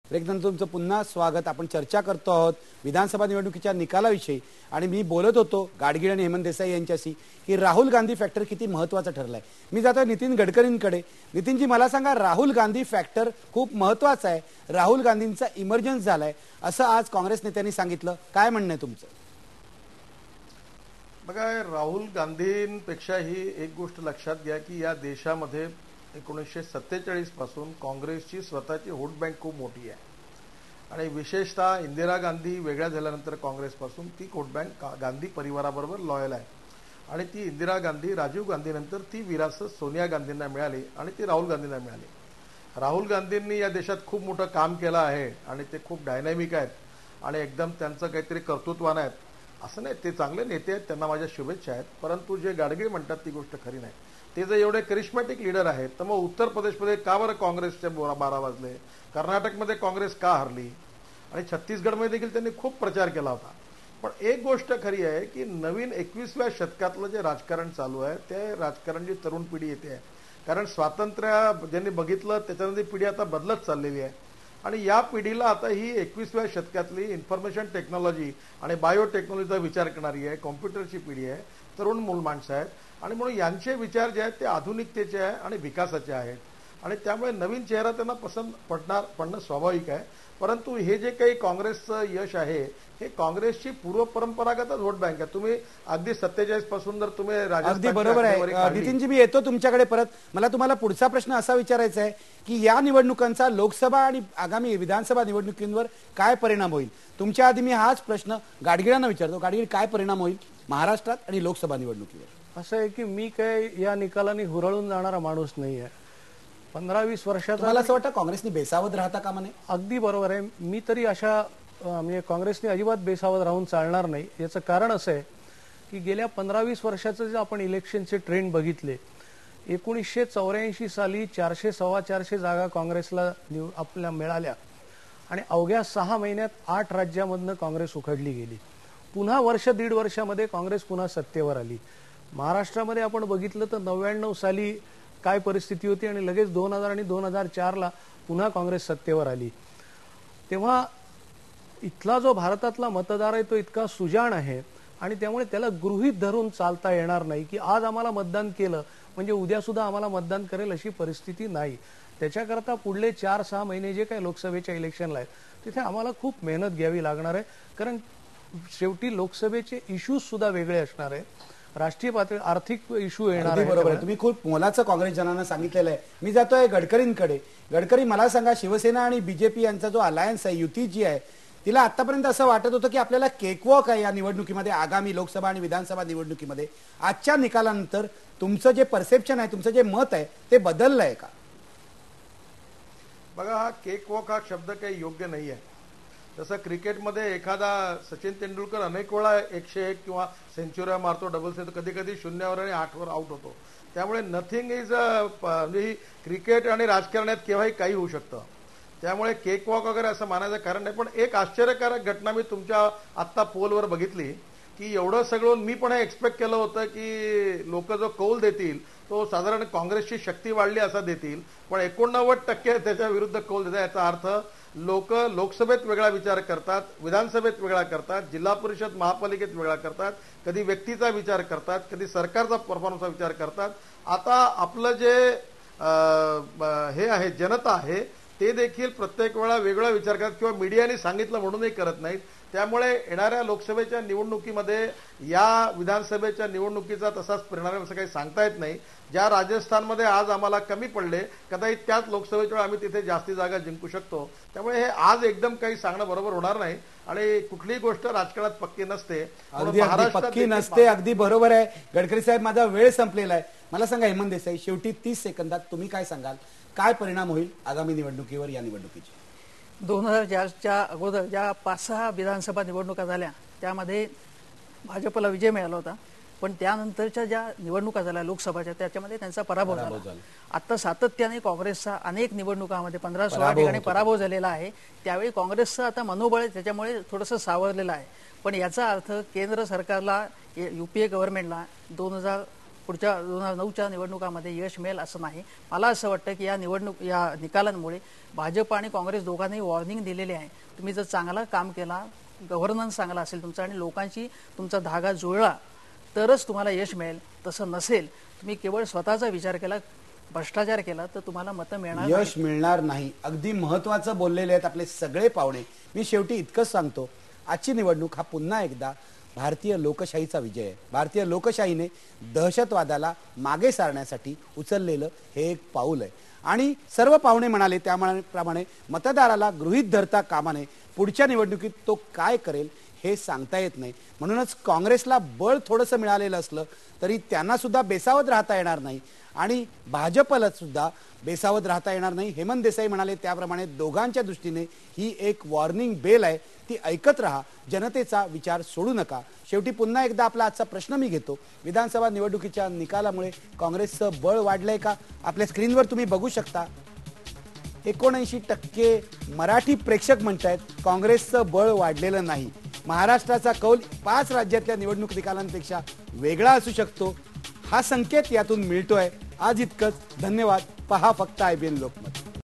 ब्रेकनंतर तुमचं पुन्हा स्वागत। आपण चर्चा करतो आहोत विधानसभा निवडणुकीच्या निकालाविषयी आणि मी बोलत होतो गाडगीळ आणि हेमंत देसाई यांच्याशी की राहुल गांधी फॅक्टर किती महत्त्वाचा ठरलाय। मी जातोय नितीन गडकरींकडे। नितीनजी, मला सांगा, राहुल गांधी फॅक्टर खूप महत्त्वाचा आहे, राहुल गांधींचा इमर्जन्स झालाय असं आज काँग्रेस नेत्यांनी सांगितलं, काय म्हणणं आहे तुमचं? बघा, राहुल गांधींपेक्षाही एक गोष्ट लक्षात घ्या की या देशामध्ये 1947 पासून काँग्रेसची स्वतःची वोट बँक खूप मोठी आहे आणि विशेषतः इंदिरा गांधी वेगळ्या झाल्यानंतर काँग्रेसपासून ती वोट बँक गांधी परिवाराबरोबर लॉयल आहे आणि ती इंदिरा गांधी, राजीव गांधीनंतर ती विरासत सोनिया गांधींना मिळाली आणि ती राहुल गांधींना मिळाली। राहुल गांधींनी या देशात खूप मोठं काम केलं आहे आणि ते खूप डायनॅमिक आहेत आणि एकदम त्यांचं काहीतरी कर्तृत्वान आहेत असं नाही, ते चांगले नेते आहेत, त्यांना माझ्या शुभेच्छा आहेत। परंतु जे गाडगीळ म्हणतात ती गोष्ट खरी नाही। ते जर एवढे करिश्मॅटिक लीडर आहेत तर मग उत्तर प्रदेशमध्ये का बरं काँग्रेसचे 12 वाजले, कर्नाटकमध्ये काँग्रेस का हरली आणि छत्तीसगडमध्ये देखील त्यांनी खूप प्रचार केला होता। पण एक गोष्ट खरी आहे की नवीन 21व्या शतकातलं जे राजकारण चालू आहे ते राजकारण जी तरुण पिढी येते आहे, कारण स्वातंत्र्य ज्यांनी बघितलं त्याच्यानंतर पिढी आता बदलत चाललेली आहे आणि या पिढीला आता ही 21व्या शतकातली इन्फॉर्मेशन टेक्नॉलॉजी आणि बायोटेक्नॉलॉजीचा विचार करणारी आहे, कॉम्प्युटरची पिढी आहे, तरुण मूल माणसं आहेत आणि म्हणून यांचे विचार जे आहेत ते आधुनिकतेचे आहे आणि विकासाचे आहेत आणि त्यामुळे नवीन चेहरा त्यांना पसंत पडणं स्वाभाविक आहे। परंतु हे जे काही काँग्रेसचं यश आहे हे काँग्रेसची पूर्व परंपरागतच वोट बँक आहे। तुम्ही अगदी 47 पासून जर तुम्ही अगदी बरोबर आहे नितीनजी, मी येतो तुमच्याकडे परत। मला तुम्हाला पुढचा प्रश्न असा विचारायचा आहे की या निवडणुकांचा लोकसभा आणि आगामी विधानसभा निवडणुकींवर काय परिणाम होईल? तुमच्या आधी मी हाच प्रश्न गाडगिळांना विचारतो। गाडगीळ, काय परिणाम होईल महाराष्ट्रात आणि लोकसभा निवडणुकीवर? असं आहे की मी काय या निकालाने हुरळून जाणारा माणूस नाही आहे। 15-20 वर्षाचा मला असं वाटतं काँग्रेसने बेसावध राहता कामा नये। अगदी बरोबर आहे, मी तरी अशा म्हणजे काँग्रेसने अजिबात बेसावध राहून चालणार नाही। याचं कारण असं आहे की गेल्या 15-20 वर्षाचं जे आपण इलेक्शनचे ट्रेंड बघितले, 1984 साली 400-450 जागा काँग्रेसला आपल्या मिळाल्या आणि अवघ्या 6 महिन्यात 8 राज्यामधनं काँग्रेस उखडली गेली। पुन्हा वर्ष दीड वर्षामध्ये काँग्रेस पुन्हा सत्तेवर आली। महाराष्ट्रामध्ये आपण बघितलं तर 99 साली काय परिस्थिती होती आणि लगेच 2000 आणि 2004ला पुन्हा काँग्रेस सत्तेवर आली। तेव्हा इथला जो भारतातला मतदार आहे तो इतका सुजाण आहे आणि त्यामुळे त्याला गृहीत धरून चालता येणार नाही की आज आम्हाला मतदान केलं म्हणजे उद्या सुद्धा आम्हाला मतदान करेल अशी परिस्थिती नाही। त्याच्याकरता पुढले 4-6 महिने जे काही लोकसभेच्या इलेक्शनला आहेत तिथे आम्हाला खूप मेहनत घ्यावी लागणार आहे, कारण शेवटी लोकसभेचे इश्यूज सुद्धा वेगळे असणार आहे, राष्ट्रीय पातळी आर्थिक इश्यू येणार आहे। बरोबर आहे, तुम्ही खूप मोलाचं काँग्रेस जनांना सांगितलेलं आहे। मी जातोय गडकरींकडे। गडकरी, मला सांगा, शिवसेना आणि बीजेपी यांचा जो अलायन्स आहे, युती जी आहे, तिला आतापर्यंत असं वाटत होतं की आपल्याला केकवॉक आहे या निवडणुकीमध्ये, आगामी लोकसभा आणि विधानसभा निवडणुकीमध्ये। आजच्या निकालानंतर तुमचं जे परसेप्शन आहे, तुमचं जे मत आहे ते बदललंय का? बघा, हा केकवॉक हा शब्द काही योग्य नाही आहे। जसं क्रिकेटमध्ये एखादा सचिन तेंडुलकर अनेक वेळा 101 किंवा सेंचुऱ्या मारतो, डबल्स येतो, कधी कधी 0वर आणि 8वर आउट होतो। त्यामुळे नथिंग इज म्हणजे क्रिकेट आणि राजकारणात केव्हाही काही होऊ शकतं। त्यामुळे केक वॉक वगैरे असं मानायचं कारण नाही। पण एक आश्चर्यकारक घटना मी तुमच्या आत्ता पोलवर बघितली की एवढं सगळं मी पण हे एक्सपेक्ट केलं होतं की लोक जो कौल देतील तो साधारण काँग्रेसची शक्ती वाढली असा देतील, पण 89% त्याच्या विरुद्ध कौल देतात। याचा अर्थ लोक लोकसभेत वेगळा विचार करतात, विधानसभेत वेगळा करतात, जिल्हा परिषद महापालिकेत वेगळा करतात, कधी व्यक्तीचा विचार करतात, कधी सरकारचा परफॉर्मन्सचा विचार करतात। आता आपलं जे हे आहे, जनता आहे, ते देखील प्रत्येक वेळा वेगळा विचार करतात किंवा मीडियाने सांगितलं म्हणूनही करत नाहीत। त्यामुळे येणाऱ्या लोकसभेच्या निवडणुकीमध्ये या विधानसभेच्या निवडणुकीचा तसाच परिणाम असं काही सांगता येत नाही। ज्या राजस्थानमध्ये आज आम्हाला कमी पडले, कदाचित त्याच लोकसभेच्या आम्ही तिथे जास्ती जागा जिंकू शकतो। त्यामुळे हे आज एकदम काही सांगणं बरोबर होणार नाही आणि कुठलीही गोष्ट राजकारणात पक्की नसते, पक्की नसते। अगदी बरोबर आहे गडकरी साहेब, माझा वेळ संपलेला आहे। मला सांगा हेमंत देसाई, शेवटी 30 सेकंदात तुम्ही काय सांगाल, काय परिणाम होईल आगामी निवडणुकीवर या निवडणुकीचे? 2004च्या अगोदर ज्या 5-6 विधानसभा निवडणुका झाल्या त्यामध्ये भाजपला विजय मिळाला होता, पण त्यानंतरच्या ज्या निवडणुका झाल्या लोकसभाच्या त्याच्यामध्ये त्यांचा पराभव झाला। आता सातत्याने काँग्रेसचा अनेक निवडणुकांमध्ये 15-16 ठिकाणी पराभव झालेला आहे। त्यावेळी काँग्रेसचं आता मनोबळ त्याच्यामुळे थोडंसं सावरलेलं आहे। पण याचा अर्थ केंद्र सरकारला, युपीए गव्हर्नमेंटला पुढच्या 2009च्या निवडणुकामध्ये यश मिळेल असं नाही. मला असं वाटतं की या निकालांमुळे भाजप आणि काँग्रेस दोघांनाही वॉर्निंग दिलेली आहे. तुम्ही जर चांगला काम केला, गव्हर्नन्स चांगला असेल तुमचा आणि लोकांशी तुमचा धागा जुळला तरच तुम्हाला यश मिळेल. तसं नसेल, तुम्ही केवळ स्वतःचा विचार केला, भ्रष्टाचार केला तर तुम्हाला मतं मिळणार यश मिळणार नाही. अगदी महत्वाचं बोललेले आहेत आपले सगळे पाहुणे. मी शेवटी इतकंच सांगतो, आजची निवडणूक हा पुन्हा एकदा भारतीय लोकशाहीचा विजय आहे. भारतीय लोकशाहीने दहशतवादाला मागे सारण्यासाठी उचललेलं हे एक पाऊल आहे. आणि सर्व पाहुणे म्हणाले त्याप्रमाणे मतदाराला गृहीत धरता कामा नये. पुढच्या निवडणुकीत तो काय करेल हे सांगता येत नाही. म्हणूनच काँग्रेसला बळ थोडंसं मिळालेलं असलं तरी त्यांना सुद्धा बेसावत राहता येणार नाही आणि भाजपला सुद्धा बेसावत राहता येणार नाही. हेमंत देसाई म्हणाले त्याप्रमाणे दोघांच्या दृष्टीने ही एक वॉर्निंग बेल आहे, ती ऐकत राहा, जनतेचा विचार सोडू नका. शेवटी पुन्हा एकदा आपला आजचा प्रश्न मी घेतो, विधानसभा निवडणुकीच्या निकालामुळे काँग्रेसचं बळ वाढलंय का? आपल्या स्क्रीनवर तुम्ही बघू शकता 79% मराठी प्रेक्षक म्हणतायत काँग्रेसचं बळ वाढलेलं नाही. महाराष्ट्राचा कौल 5 राज्यातल्या निवडणूक निकालांपेक्षा वेगळा असू शकतो, हा संकेत यातून मिळतोय. आज इतकंच. धन्यवाद. पहा फक्त IBN लोकमत.